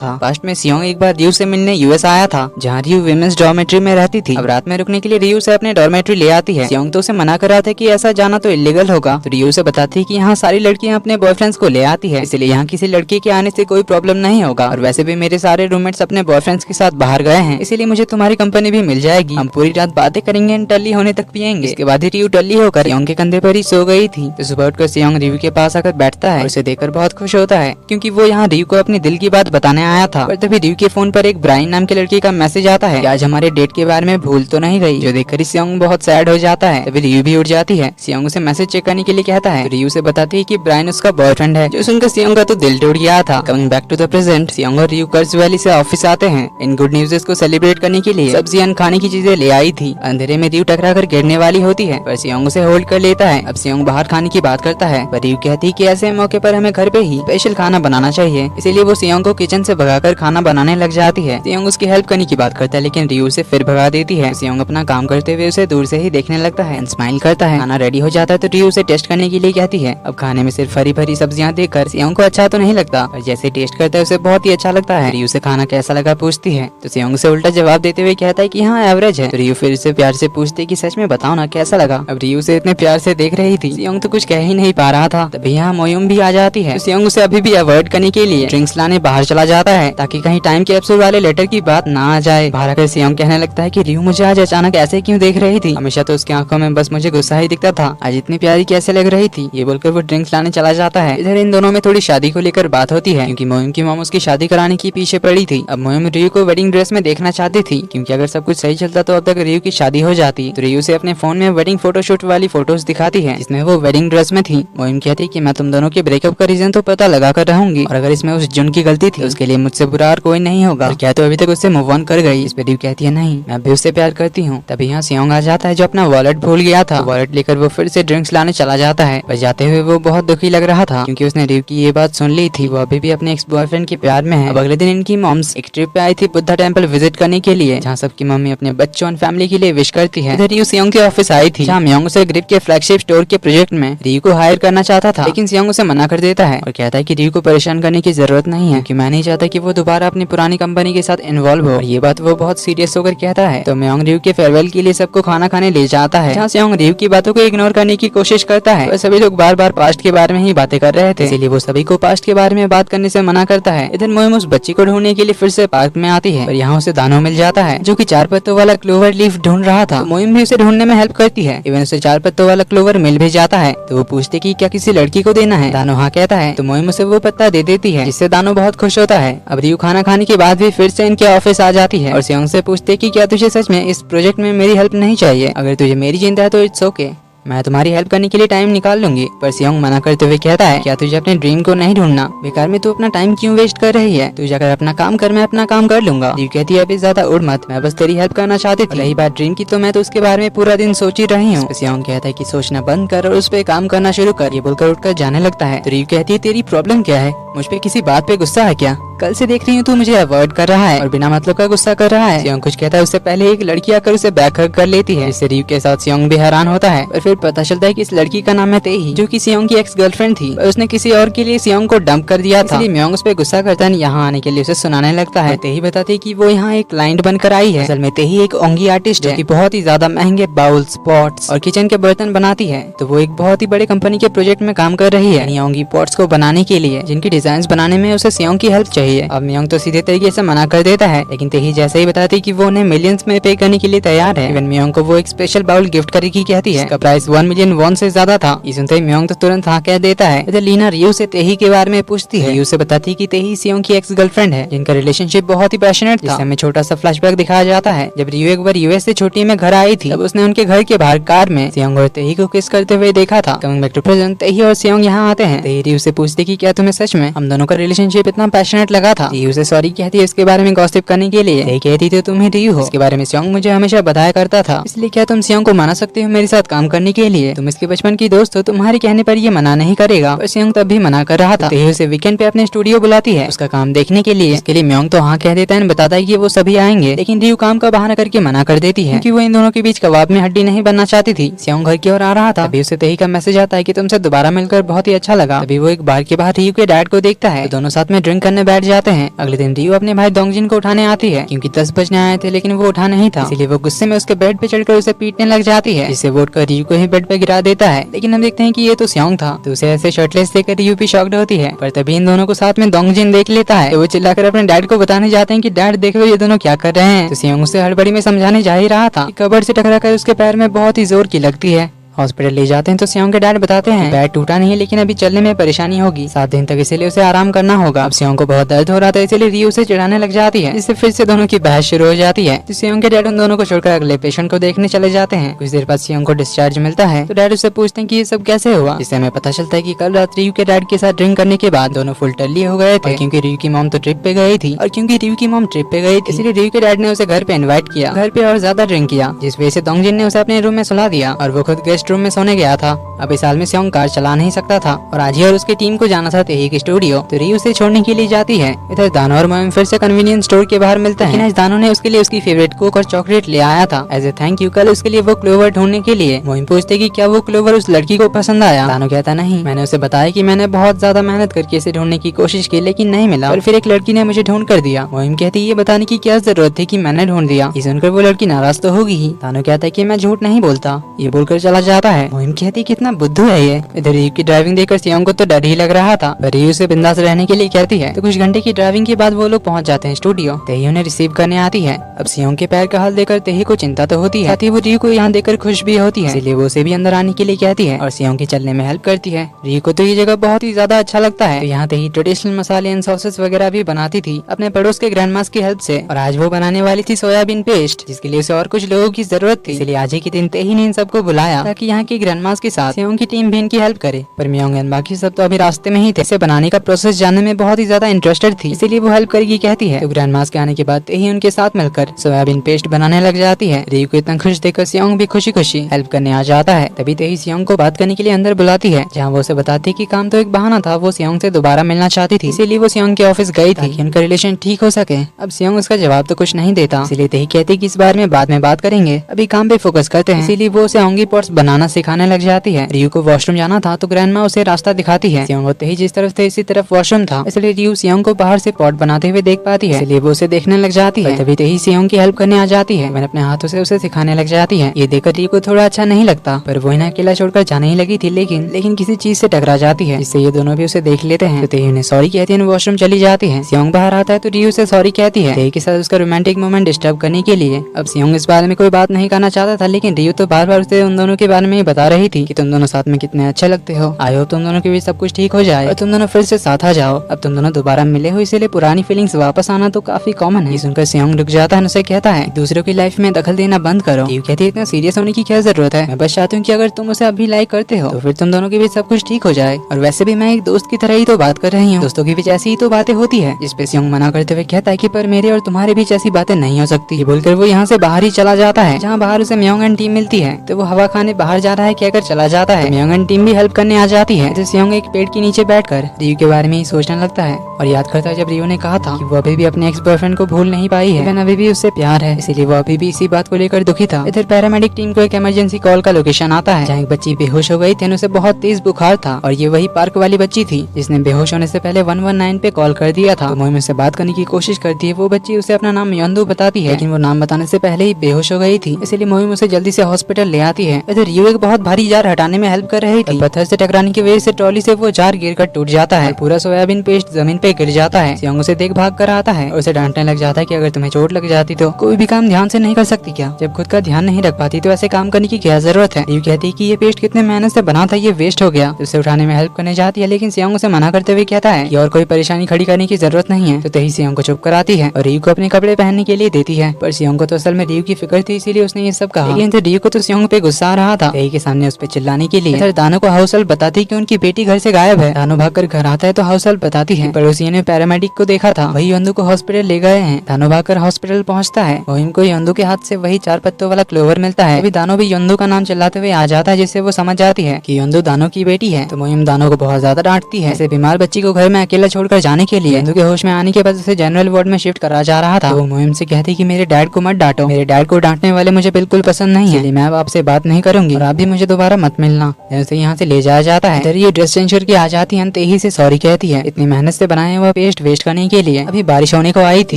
था। पास्ट में सियोंग एक बार रियू से मिलने यूएस आया था, जहाँ रियू विमेंस डॉर्मेट्री में रहती थी। अब रात में रुकने के लिए रियू से अपने डॉर्मेट्री ले आती है। सियोंग तो उसे मना कर रहा था कि ऐसा जाना तो इलीगल होगा, तो रियू से बताती है कि यहाँ सारी लड़कियाँ अपने बॉयफ्रेंड्स को ले आती है, इसलिए यहाँ किसी लड़की के आने से कोई प्रॉब्लम नहीं होगा। और वैसे भी मेरे सारे रूममेट्स अपने बॉयफ्रेंड्स के साथ बाहर गए हैं, इसीलिए मुझे तुम्हारी कंपनी भी मिल जाएगी। हम पूरी रात बातें करेंगे, टल्ली होने तक पियेंगे। इसके बाद ही रियू टल्ली होकर सियोंग के कंधे पर ही सो गई थी। तो सुबह उठकर सियोंग रियू के पास आकर बैठता है और उसे देखकर बहुत खुश होता है, क्योंकि वो यहाँ रियू को अपने दिल की बात बताने आया था। पर तभी रियू के फोन पर एक ब्राइन नाम के लड़के का मैसेज आता है कि आज हमारे डेट के बारे में भूल तो नहीं गई, जो देखकर सियोंग बहुत सैड हो जाता है। तभी रियू भी उठ जाती है। सियोंग उसे मैसेज चेक करने के लिए कहता है। रियू से बताती है कि ब्राइन उसका बॉयफ्रेंड है, जो सुनकर सियोंग का तो दिल टूट गया था। Coming back to the present, Seong और रियू कर्ज वैली से ऑफिस आते हैं। इन गुड न्यूज़ को सेलिब्रेट करने के लिए सब्जियां खाने की चीजें ले आई थी। अंधेरे में रियू टकरा कर गिरने वाली होती है, पर सियोंग उसे होल्ड कर लेता है। अब सियोंग बाहर खाने की बात करता है, पर रियू कहती है कि ऐसे मौके पर हमें घर पे ही स्पेशल खाना बनाना चाहिए, इसीलिए वो सियोंग को किचन से भगाकर खाना बनाने लग जाती है। सियोंग उसकी हेल्प करने की बात करता है, लेकिन रियू उसे फिर भगा देती है। सियोंग अपना काम करते हुए उसे दूर से ही देखने लगता है, स्माइल करता है। खाना रेडी हो जाता है तो रियू उसे टेस्ट करने के लिए कहती है। अब खाने में सिर्फ हरी भरी सब्जियां देखकर सियोंग को अच्छा तो नहीं लगता, और जैसे टेस्ट करता है उसे बहुत ही अच्छा लगता है। रियू से खाना कैसा लगा पूछती है, तो सियोंग उसे उल्टा जवाब देते हुए कहता है कि हाँ एवरेज है। तो रियू फिर उसे प्यार से पूछती है कि सच में बताओ ना कैसा लगा। अब रियू से इतने प्यार से देख रही थी, सियोंग तो कुछ कह ही नहीं पा रहा था। तभी यहाँ मोयुम भी आ जाती है। तो सियोंग उसे अभी भी अवॉइड करने के लिए ड्रिंक्स लाने बाहर चला जाता है, ताकि कहीं टाइम कैप्सूल वाले लेटर की बात ना आ जाए। बाहर आकर सियोंग कहने लगता है कि रियू मुझे आज अचानक ऐसे क्यों देख रही थी, हमेशा तो उसकी आंखों में बस मुझे गुस्सा ही दिखता था, आज इतनी प्यारी कैसे लग रही थी। ये बोलकर वो ड्रिंक्स लाने चला जाता है। इधर इन दोनों में थोड़ी शादी को लेकर बात होती है, क्योंकि मोयुम की मॉम उसकी शादी कराने की पीछे पड़ी थी। अब मोयुम रियू को वेडिंग ड्रेस में देखना चाहती थी, क्योंकि अगर सब कुछ सही चलता तो अब तक रियू की शादी हो जाती। तो रियू से अपने फोन में वेडिंग फोटोशूट वाली फोटोज दिखाती है, जिसमें वो वेडिंग ड्रेस में थी। मोयुम कहती है कि मैं तुम दोनों के ब्रेकअप का रीजन तो पता लगा कर रहूंगी, और अगर इसमें उस जुन की गलती थी उसके लिए मुझसे बुरा और कोई नहीं होगा। क्या तो अभी तक उससे मूव ऑन कर गई। इस पर रियू कहती है नहीं, मैं भी उससे प्यार करती हूँ। तभी यहाँ सियोंग आ जाता है, जो अपना वॉलेट भूल गया था। वॉलेट लेकर वो फिर से ड्रिंक्स लाने चला जाता है, पर जाते हुए वो बहुत दुखी लग रहा था, क्योंकि उसने रियू की ये बात सुन ली थी। वो अभी भी अपने एक्स बॉयफ्रेंड के प्यार में है। अब अगले दिन इनकी मॉम्स एक ट्रिप पे आई थी बुद्धा टेम्पल विजिट करने के लिए, जहाँ सबकी मम्मी अपने बच्चों और फैमिली के लिए विश करती है। इधर रियू सियोंग के ऑफिस आई थी, जहाँ मियोंग उसे ग्रिप के फ्लैगशिप स्टोर के प्रोजेक्ट में रियू को हायर करना चाहता था, लेकिन सियोंग उसे मना कर देता है और कहता है कि रियू को परेशान करने की जरूरत नहीं है, कि मैं नहीं चाहता कि वो दोबारा अपनी पुरानी कंपनी के साथ इन्वॉल्व हो। ये बात वो बहुत सीरियस होकर कहता है। तो मियोंग रियू के फेयरवेल के लिए सबको खाना खाने ले जाता है, जहाँ सियोंग रियू की बातों को इग्नोर करने की कोशिश करता है। सभी लोग बार बार पास्ट के बारे में ही बातें कर रहे थे, इसीलिए वो सभी को पास्ट के बारे में बात करने से मना करता है। इधर मोयुम उस बच्ची को ढूंढने के लिए फिर से पार्क में आती है, पर यहाँ उसे दानो मिल जाता है, जो कि 4 पत्तों वाला क्लोवर लीफ ढूंढ रहा था। तो मोयुम भी उसे ढूंढने में हेल्प करती है। इवन उसे 4 पत्तों वाला क्लोवर मिल भी जाता है। तो वो पूछते कि क्या किसी लड़की को देना है। दानो हाँ कहता है, तो मोयुम उसे वो पत्ता दे देती है, जिससे दानो बहुत खुश होता है। अब रियू खाना खाने के बाद भी फिर से इनके ऑफिस आ जाती है और सियोंग से पूछते कि क्या तुझे सच में इस प्रोजेक्ट में मेरी हेल्प नहीं चाहिए, अगर तुझे मेरी चिंता है तो इट्स ओके, मैं तुम्हारी हेल्प करने के लिए टाइम निकाल लूंगी। पर सियोंग मना करते हुए कहता है, क्या तुझे अपने ड्रीम को नहीं ढूंढना, बेकार में तू अपना टाइम क्यों वेस्ट कर रही है, तू जाकर अपना काम कर, मैं अपना काम कर लूंगा। रियू कहती है अभी ज्यादा उड़ मत, मैं बस तेरी हेल्प करना चाहती थी। रही बात ड्रीम की, तो मैं तो उसके बारे में पूरा दिन सोच ही रही हूँ। सियोंग कहता है कि सोचना बंद कर और उस पर काम करना शुरू कर। ये बोलकर उठकर जाने लगता है। तो रियू कहती है तेरी प्रॉब्लम क्या है, मुझ पे किसी बात पे गुस्सा है क्या, कल से देख रही हूँ तू मुझे अवॉइड कर रहा है और बिना मतलब का गुस्सा कर रहा है। सियोंग कुछ कहता है उससे पहले एक लड़की आकर उसे बैक हग कर लेती है, जिससे रियू के साथ सियोंग भी हैरान होता है। और फिर पता चलता है कि इस लड़की का नाम है तेही, जो कि सियोंग की एक्स गर्लफ्रेंड थी, और उसने किसी और के लिए सियोंग को डंप कर दिया था। इसलिए मियोंग उस पे गुस्सा करता है, यहाँ आने के लिए उसे सुनाने लगता है। तेही बताती है कि वो यहाँ एक क्लाइंट बनकर आई है। असल में तेही एक ओंगी आर्टिस्ट है, जो कि बहुत ही ज्यादा महंगे बाउल्स, पॉट्स और किचन के बर्तन बनाती है। तो वो एक बहुत ही बड़े कंपनी के प्रोजेक्ट में काम कर रही है ओंगी पॉट्स को बनाने के लिए, जिनकी डिजाइन बनाने में उसे सियोंग की हेल्प चाहिए। अब मियोंग तो सीधे तरीके से मना कर देता है, लेकिन तेही जैसे ही बताती कि वो उन्हें मिलियंस में पे करने के लिए तैयार है। इवन मियोंग को वो एक स्पेशल बाउल गिफ्ट करने की कहती है, इसका प्राइस 1 मिलियन वॉन से ज्यादा था। ये सुनते ही मियोंग तो तुरंत हाँ कह देता है। इधर लीना रियू से तेही के बारे में पूछती है। रियू से बताती कि तेही सियोंग की एक्स गर्लफ्रेंड है, जिनका रिलेशनशिप बहुत ही पैशनेट था। हमें छोटा सा फ्लैशबैक दिखाया जाता है, जब रियू एक बार यूएस से छुट्टी में घर आई थी, तब उसने उनके घर के बाहर कार में सियोंग और तेही को किस करते हुए देखा था। कमिंग बैक टू प्रेजेंट, तेही और सियोंग यहाँ आते हैं। तेही रियू से पूछती कि क्या तुम्हें सच में हम दोनों का रिलेशनशिप इतना पैशनेट लगा था। रियू से सॉरी कहती है इसके बारे में गॉसिप करने के लिए। तेही कहती तो तुम ही रियू हो, इसके बारे में सियोंग मुझे हमेशा बताया करता था, इसलिए क्या तुम सियोंग को मना सकते हो मेरे साथ काम करने के लिए, तुम इसके बचपन की दोस्त हो, तुम्हारे कहने पर ये मना नहीं करेगा। पर सियोंग तब भी मना कर रहा था। तेही उसे वीकेंड पे अपने स्टूडियो बुलाती है उसका काम देखने के लिए। इसके लिए मियोंग तो हाँ कह देता है, बताता है कि वो सभी आएंगे, लेकिन रियू काम का बहाना करके मना कर देती है, क्योंकि वो इन दोनों के बीच कबाब में हड्डी नहीं बनना चाहती थी। सियोंग घर की ओर आ रहा था, तभी उसे तेही का मैसेज आता है कि तुमसे दोबारा मिलकर बहुत ही अच्छा लगा। तभी वो एक बार के बाहर रियू के डैड को देखता है, दोनों साथ में ड्रिंक करने बैठ जाते हैं। अगले दिन रियो अपने भाई डोंगजिन को उठाने आती है क्योंकि 10 बजने आए थे लेकिन वो उठा नहीं था, इसलिए वो गुस्से में उसके बेड पे चढ़कर उसे पीटने लग जाती है, जिससे वो उठकर रियो को ही बेड पे गिरा देता है। लेकिन हम देखते हैं कि ये तो सियोंग था, तो उसे ऐसे शर्टलेस देखकर रियो भी शॉक्ड होती है। पर तभी इन दोनों को साथ में डोंगजिन देख लेता है, तो वो चिल्लाकर अपने डैड को बताने जाते हैं कि डैड देखो ये दोनों क्या कर रहे हैं। तो सियोंग उसे हड़बड़ी में समझाने जा ही रहा था कि कबर्ड से टकराकर उसके पैर में बहुत ही जोर की लगती है। हॉस्पिटल ले जाते हैं तो सियोंग के डैड बताते हैं पैर टूटा नहीं है लेकिन अभी चलने में परेशानी होगी 7 दिन तक, इसीलिए उसे आराम करना होगा। अब सियोंग को बहुत दर्द हो रहा था, इसलिए रियो उसे चिढ़ाने लग जाती है, जिससे फिर से दोनों की बहस शुरू हो जाती है। तो सियोंग के डैड उन दोनों को छोड़कर अगले पेशेंट को देखने चले जाते हैं। कुछ देर बाद सियोंग को डिस्चार्ज मिलता है, तो डैड उससे पूछते हैं कि ये सब कैसे हुआ। इससे हमें पता चलता है कि कल रात रियो के डैड के साथ ड्रिंक करने के बाद दोनों फुल टल्ली हो गए थे, क्योंकि रियो की मॉम तो ट्रिप पे गई थी, और क्योंकि रियो की मॉम ट्रिप पे गई थी इसलिए रियो के डैड ने उसे घर पे इन्वाइट किया, घर पे और ज्यादा ड्रिंक किया, जिस वजह से डोंगजिन ने उसे अपने रूम में सुला दिया और वो खुद गेस्ट रूम में सोने गया था। अब इस साल में सियोंग कार चला नहीं सकता था और आज ही और उसकी टीम को जाना था तेही के स्टूडियो, तो रियो उसे छोड़ने के लिए जाती है। इधर दानो और मोएम फिर से कन्वीनियंस स्टोर के बाहर मिलते हैं, लेकिन आज दानो ने उसके लिए उसकी फेवरेट कोक और चॉकलेट ले आया था एज ए थैंक यू। कल उसके लिए वो क्लोवर ढूंढने के लिए मोएम पूछते कि क्या वो क्लोवर उस लड़की को पसंद आया। दानो कहता नहीं, मैंने उसे बताया कि मैंने बहुत ज्यादा मेहनत करके इसे ढूंढने की कोशिश की लेकिन नहीं मिला, और फिर एक लड़की ने मुझे ढूंढ कर दिया। मोएम कहती ये बताने की क्या जरूरत थी कि मैंने ढूंढ दिया। ये सुनकर वो लड़की नाराज तो होगी ही। दानो कहता है कि मैं झूठ नहीं बोलता, ये बोलकर चला जाता है। मोएम कहती कितना बुद्धू है ये। इधर रियो की ड्राइविंग देखकर सियोंग को तो डर ही लग रहा था, पर रियो से बिंदास रहने के लिए कहती है। तो कुछ घंटे की ड्राइविंग के बाद वो लोग पहुंच जाते हैं स्टूडियो। तेही उन्हें रिसीव करने आती है। अब सियोंग के पैर का हाल देखकर तेही को चिंता तो होती है, साथ ही वो रियो को यहाँ देखकर खुश भी होती है, इसलिए वो उसे भी अंदर आने के लिए कहती है और सियोंग के चलने में हेल्प करती है। रियो को तो ये जगह बहुत ही ज्यादा अच्छा लगता है। तो यहाँ तेही ट्रेडिशनल मसाले एंड सॉसेस वगैरह भी बनाती थी अपने पड़ोस के ग्रैंडमास की हेल्प से, और आज वो बनाने वाली थी सोयाबीन पेस्ट, जिसके लिए उसे और कुछ लोगों की जरूरत थी, इसलिए आज ही के दिन तेही ने इन सबको बुलाया ताकि यहाँ की ग्रैंडमास के साथ सियोंग की टीम भी इनकी हेल्प करे। पर मियोंग एंड बाकी सब तो अभी रास्ते में ही थे, इसे बनाने का प्रोसेस जानने में बहुत ही ज्यादा इंटरेस्टेड थी, इसीलिए वो हेल्प करेगी कहती है। तो ग्रैंडमास के आने के बाद तेही उनके साथ मिलकर सोयाबीन पेस्ट बनाने लग जाती है। रियो को इतना खुश देखकर सियोंग भी खुशी खुशी हेल्प करने आ जाता है। तभी तेही सियोंग को बात करने के लिए अंदर बुलाती है, जहाँ वो उसे बताती है कि काम तो एक बहाना था, वो सियोंग से दोबारा मिलना चाहती थी, इसीलिए वो सियोंग के ऑफिस गई थी कि उनका रिलेशन ठीक हो सके। अब सियोंग उसका जवाब तो कुछ नहीं देता, इसलिए तेही कहती कि इस बारे में बाद में बात करेंगे, अभी काम पे फोकस करते हैं, इसीलिए वो उसे ओंगी पॉट्स बनाना सिखाने लग जाती है। रियो को वॉशरूम जाना था तो ग्रैंडमा उसे रास्ता दिखाती है। सियोंग और तेही जिस तरफ थे इसी तरफ वॉशरूम था, इसलिए रियो सियोंग को बाहर से पॉट बनाते हुए देख पाती है, इसलिए वो उसे देखने लग जाती है। तभी तेही सियोंग की हेल्प करने आ जाती है, मैंने अपने हाथों से उसे सिखाने लग जाती है। ये देखकर रियो को थोड़ा अच्छा नहीं लगता, पर वो इन्हें अकेला छोड़कर जाने ही लगी थी, लेकिन किसी चीज से टकरा जाती है, जिससे ये दोनों भी उसे देख लेते हैं। तो तेही उन्हें सॉरी कहती है, वॉशरूम चली जाती है। सियोंग बाहर आता है तो रियो से सॉरी कहती है तेही के साथ उसका रोमांटिक मोमेंट डिस्टर्ब करने के लिए। अब सियोंग इस बारे में कोई बात नहीं करना चाहता था, लेकिन रियो तो बार बार उसे उन दोनों के बारे में ही बता रही थी कि तुम दोनों साथ में कितने अच्छे लगते हो, आई होप तुम दोनों के बीच सब कुछ ठीक हो जाए और तुम दोनों फिर से साथ आ जाओ। अब तुम दोनों दोबारा मिले हो, इसलिए पुरानी फीलिंग्स वापस आना तो काफी कॉमन है। सुनकर सियोंग रुक जाता है, उसे कहता है दूसरों की लाइफ में दखल देना बंद करो। रियो कहती है इतना सीरियस होने की क्या जरूरत है, मैं बस चाहती हूँ कि अगर तुम उसे अभी लाइक करते हो तो फिर तुम दोनों के बीच सब कुछ ठीक हो जाए, और वैसे भी मैं एक दोस्त की तरह ही तो बात कर रही हूँ, दोस्तों के बीच ऐसी ही तो बातें होती है। जिस पे सियोंग मना करते हुए कहता है कि पर मेरे और तुम्हारे बीच ऐसी बातें नहीं हो सकती। बोलकर वो यहाँ से बाहर ही चला जाता है, जहाँ बाहर उसे मियोंग एंड टीम मिलती है। तो वो हवा खाने बाहर जा रहा है, कहकर चला जाता है। मियोंग एंड टीम भी हेल्प करने आ जाती है। तो सियोंग एक पेड़ के नीचे बैठकर रियो के बारे में ही सोचने लगता है और याद करता है जब रियो ने कहा था कि वो अभी भी अपने एक्स बॉयफ्रेंड को भूल नहीं पाई है, अभी भी उससे प्यार है, इसीलिए वो अभी भी इसी बात को लेकर दुखी था। इधर पैरामेडिक टीम को एक इमरजेंसी कॉल का लोकेशन आता है, जहाँ एक बच्ची बेहोश हो गई थी, उसे बहुत तेज बुखार था, और ये वही पार्क वाली बच्ची थी जिसने बेहोश होने से पहले 119 पे कॉल कर दिया था। तो मोहिम उससे बात करने की कोशिश करती है। वो बच्ची उसे अपना नाम योंदू बताती है, लेकिन वो नाम बताने से पहले ही बेहोश हो गई थी, इसलिए मोहिम उसे जल्दी से हॉस्पिटल ले आती है। इधर रियो एक बहुत भारी जार हटाने में हेल्प कर रही थी। पत्थर से टकराने की वजह से ट्रॉली से वो जार गिरकर टूट जाता है, पूरा सोयाबीन पेस्ट जमीन पे गिर जाता है। सियोंग उसे देख भाग कर आता है और उसे डांटने लग जाता है कि अगर तुम्हें चोट लग जाती तो कोई भी काम ध्यान से नहीं कर सकती क्या, जब खुद का ध्यान नहीं रख पाती तो ऐसे काम करने की क्या जरूरत है। रियो कहती है कि ये पेस्ट कितने मेहनत से बना था, ये वेस्ट हो गया। उसे उठाने में हेल्प करने जाती है, लेकिन सियोंग उसे मना करते हुए कहता है कि और कोई परेशानी खड़ी करने की जरूरत नहीं है। तो तेही सियोंग को चुप कराती है और रियो को अपने कपड़े पहनने के लिए देती है, पर सियोंग को तो असल में रियो की फिक्र थी, इसीलिए उसने ये सब कहा। लेकिन रियो को तो सियोंग पे गुस्सा आ रहा था तेही के सामने उस पे चिल्लाने के लिए। इधर दानो को हाउस हेल्प बताती कि उनकी बेटी घर से गायब है। दानो भागकर घर आता है तो हाउस हेल्प बताती है पड़ोसियों ने पैरामेडिक को देखा था, वही योंदू को हॉस्पिटल ले गए हैं। दानो भागकर हॉस्पिटल पहुंचता है। मोहिम को योंदू के हाथ से वही 4 पत्तों वाला क्लोवर मिलता है। अभी दानो भी योंदू का नाम चिल्लाते हुए आ जाता है, जिससे वो समझ जाती है कि योंदू दानो की बेटी है। तो मोहिम दानो को बहुत ज्यादा डांटती है, ऐसे बीमार बच्ची को घर में अकेला छोड़कर जाने के लिए। योंदू के होश में आने के बाद उसे जनरल वार्ड में शिफ्ट करा जा रहा था। तो मोहिम से कहती कि मेरे डैड को मत डांटो, मेरे डैड को डांटने वाले मुझे बिल्कुल पसंद नहीं है, मैं अब आपसे बात नहीं करूंगी। और आप भी मुझे दोबारा मत मिलना। उसे यहाँ से ले जाया जाता है। इधर ये ड्रेस चेंज करके आ जाती है, तेही से सॉरी कहती है इतनी मेहनत से बनाया हुआ पेस्ट वेस्ट करने के लिए। अभी बारिश होने को आई थी,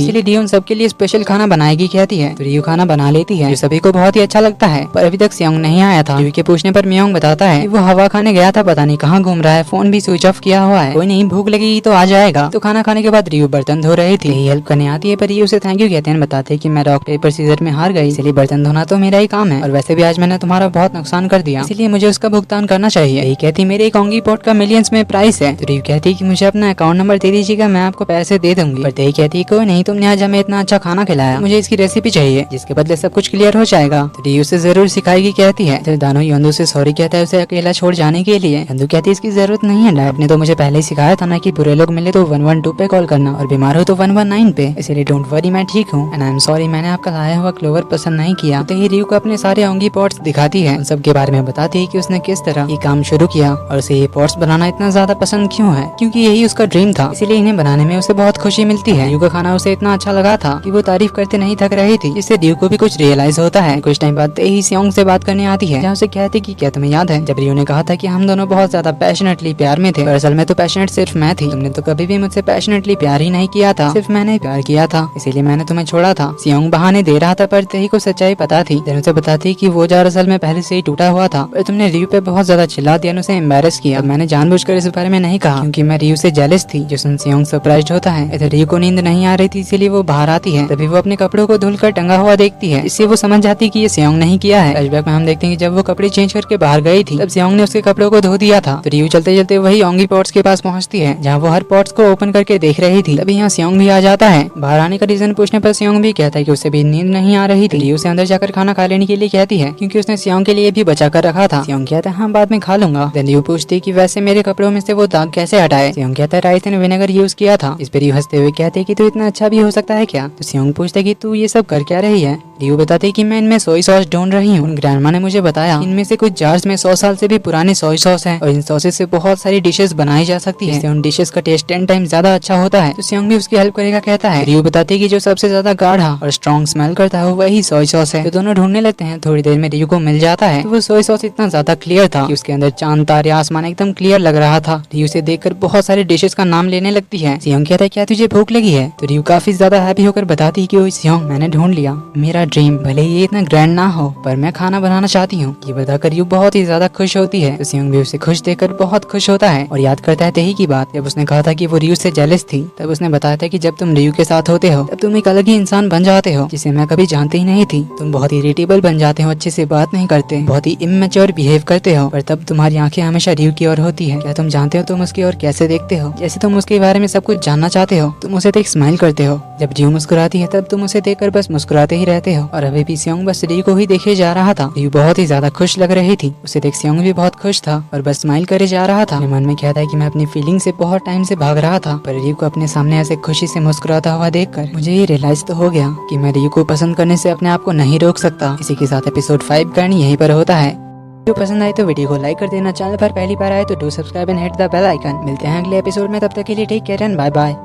इसलिए रियो उन सबके लिए स्पेशल खाना बनाएगी कहती है। तो रियो खाना बना लेती है जो सभी को बहुत ही अच्छा लगता है। पर अभी तक सियोंग नहीं आया था। रियो के पूछने पर मियोंग बताता है कि वो हवा खाने गया था, पता नहीं कहाँ घूम रहा है, फोन भी स्विच ऑफ किया हुआ है। कोई नहीं, भूख लगेगी तो आ जाएगा। तो खाना खाने के बाद रियो बर्तन धो रही थी। हेल्प करने आती है पर रियो उसे थैंक यू कहते हैं, बताते हैं कि मैं रॉक पेपर सीजर में हार गई, इसलिए बर्तन धोना तो मेरा ही काम है, और वैसे भी आज मैंने तुम्हारा बहुत नुकसान कर दिया, इसलिए मुझे उसका भुगतान करना चाहिए। यही कहती मेरे एक ओंगी पॉट का मिलियंस में प्राइस है। तो रियो कहती है कि मुझे अपना अकाउंट नंबर दे दीजिएगा, मैं आपको पैसे दे दूंगी। पर तेही कहती है कोई नहीं, तुमने आज हमें इतना अच्छा खाना खिलाया, मुझे इसकी रेसिपी चाहिए, जिसके बदले सब कुछ क्लियर हो जाएगा। तो रियो उसे जरूर सिखाएगी कहती है। तो दानो योंदो से सॉरी कहता है उसे अकेला छोड़ जाने के लिए। योंदो कहती है इसकी जरूरत नहीं है, डैड ने तो मुझे पहले ही सिखाया था ना कि बुरे लोग मिले तो 112 पे कॉल करना और बीमार हो तो 119 पे, इसलिए डोंट वरी मैं ठीक हूँ एंड आई एम सॉरी मैंने आपका लाया हुआ क्लोवर पसंद नहीं किया। तो ही रियो को अपने सारे ओंगी पॉट्स दिखाती है, उन सब के बारे में बताती है कि उसने किस तरह ये काम शुरू किया और उसे ये पॉट्स बनाना इतना ज्यादा पसंद क्यों है, क्योंकि यही उसका ड्रीम था, इसीलिए इन्हें बनाने में उसे बहुत खुशी मिलती है। रियो का खाना उसे इतना अच्छा लगा था कि वो तारीफ करते नहीं थक रही थी, जिससे रियो को भी कुछ रियलाइज होता है। कुछ टाइम बाद तेही सियोंग से बात करने आती है, जहाँ उसे कहती कि क्या तुम्हें याद है जब रियो ने कहा था कि हम दोनों बहुत ज्यादा पैशनेटली प्यार में थे, असल में तो पैशनेट सिर्फ मैं थी, तुमने तो कभी भी मुझसे पैशनेटली प्यार ही नहीं किया था, सिर्फ मैंने प्यार किया था, इसीलिए मैंने तुम्हें छोड़ा था। सियोंग बहाने दे रहा था पर तेही को सच्चाई पता थी। उसे बताती कि वो जार असल में पहले से ही टूटा हुआ था, पर तुमने रियो पे बहुत ज्यादा चिल्ला दिया, उसे एम्बैरेस किया। मैंने जानबूझकर इस बारे में नहीं कहा क्योंकि मैं रियो से जेलस थी, जो सुन सियोंग सरप्राइज्ड होता है। इधर रियो को नींद नहीं आ रही थी, इसीलिए वो बाहर आती है। तभी वो अपने कपड़ों को धुलकर टंगा हुआ देखती है, इससे वो समझ जाती कि ये सियोंग नहीं किया है। फ्लैशबैक में हम देखते हैं कि जब वो कपड़े चेंज करके बाहर गई थी, तब सियोंग ने उसके कपड़ों को धो दिया था। तो रियो चलते चलते वही ओंगी पॉट्स के पास पहुंचती है, जहाँ वो हर पॉट्स को ओपन करके देख रही थी। तभी यहाँ सियोंग भी आ जाता है। बाहर आने का रीजन पूछने पर सियोंग भी कहता है कि उसे भी नींद नहीं आ रही थी। रियो से अंदर जाकर खाना खा लेने के लिए कहती है, क्योंकि उसने सियोंग के लिए भी बचा कर रखा था। सियोंग कहता है हाँ बाद में खा लूंगा। देन रियो पूछती है कि वैसे मेरे कपड़ों में से वो दाग कैसे हटाए। सियोंग कहता है राइस एंड विनेगर यूज किया था। इस पर रियो हंसते हुए कहते हैं कि तू इतना अच्छा भी हो सकता है क्या। तो सियोंग पूछता है कि तू ये सब कर क्या रही है। रियो बताते कि मैं इनमें सोई सॉस ढूंढ रही हूँ। ग्रैंडमा ने मुझे बताया इनमें से कुछ जार्स में 100 साल से भी पुराने सोई सॉस है और इन सॉसेस से बहुत सारी डिशेस बनाई जा सकती है, उन डिशेस का टेस्ट 10 टाइम ज्यादा अच्छा होता है। तो सियोंग भी उसकी हेल्प करेगा कहता है। रियो बताते कि जो सबसे ज्यादा गाढ़ा और स्ट्रॉन्ग स्मेल करता है वही सोई सॉस है। तो दोनों ढूंढने लगते हैं। थोड़ी देर में रियो को मिल जाता है। तो वो सोई सॉस इतना ज्यादा क्लियर था कि उसके अंदर चांद तारे आसमान एकदम क्लियर लग रहा था। रियो से देखकर बहुत सारे डिशेस का नाम लेने लगती है। सियोंग कहता है क्या तुझे भूख लगी है। तो रियो काफी ज्यादा हैप्पी होकर बताती है कि ओ सियोंग मैंने ढूंढ लिया मेरा ड्रीम, भले ये इतना ग्रैंड ना हो पर मैं खाना बनाना चाहती हूँ। ये बताकर रियो बहुत ही ज्यादा खुश होती है। तो सियोंग भी उसे खुश देखकर बहुत खुश होता है और याद करता है तेही की बात, जब उसने कहा था कि वो रियो से जेलस थी। तब उसने बताया था कि जब तुम रियो के साथ होते हो तब तुम एक अलग ही इंसान बन जाते हो, जिसे मैं कभी जानती ही नहीं थी। तुम बहुत इरिटेबल बन जाते हो, अच्छे से बात नहीं करते, बहुत ही इमेच्योर बिहेव करते हो, पर तब तुम्हारी आंखें हमेशा रियो की ओर होती है। क्या तुम जानते हो तुम उसकी ओर कैसे देखते हो, जैसे तुम उसके बारे में सब कुछ जानना चाहते हो। तुम उसे देख स्माइल करते हो, जब रियो मुस्कुराती है तब तुम उसे देखकर बस मुस्कुराते ही रहते हो। और अभी भी सियोंग बस रियो को ही देखे जा रहा था। रियो बहुत ही ज्यादा खुश लग रही थी, उसे देख सियोंग भी बहुत खुश था और बस स्माइल करे जा रहा था। मन में कहता है कि मैं अपनी फीलिंग से बहुत टाइम से भाग रहा था, पर रियो को अपने सामने ऐसे खुशी से मुस्कुराता हुआ देखकर मुझे ये रियलाइज तो हो गया कि मैं रियो को पसंद करने से अपने आप को नहीं रोक सकता। इसी के साथ एपिसोड 5 का यहीं पर होता है। वीडियो पसंद आए तो वीडियो को लाइक कर देना, चैनल पर पहली बार आए तो do subscribe and hit the bell icon. मिलते हैं अगले एपिसोड में, तब तक के लिए take care and bye bye.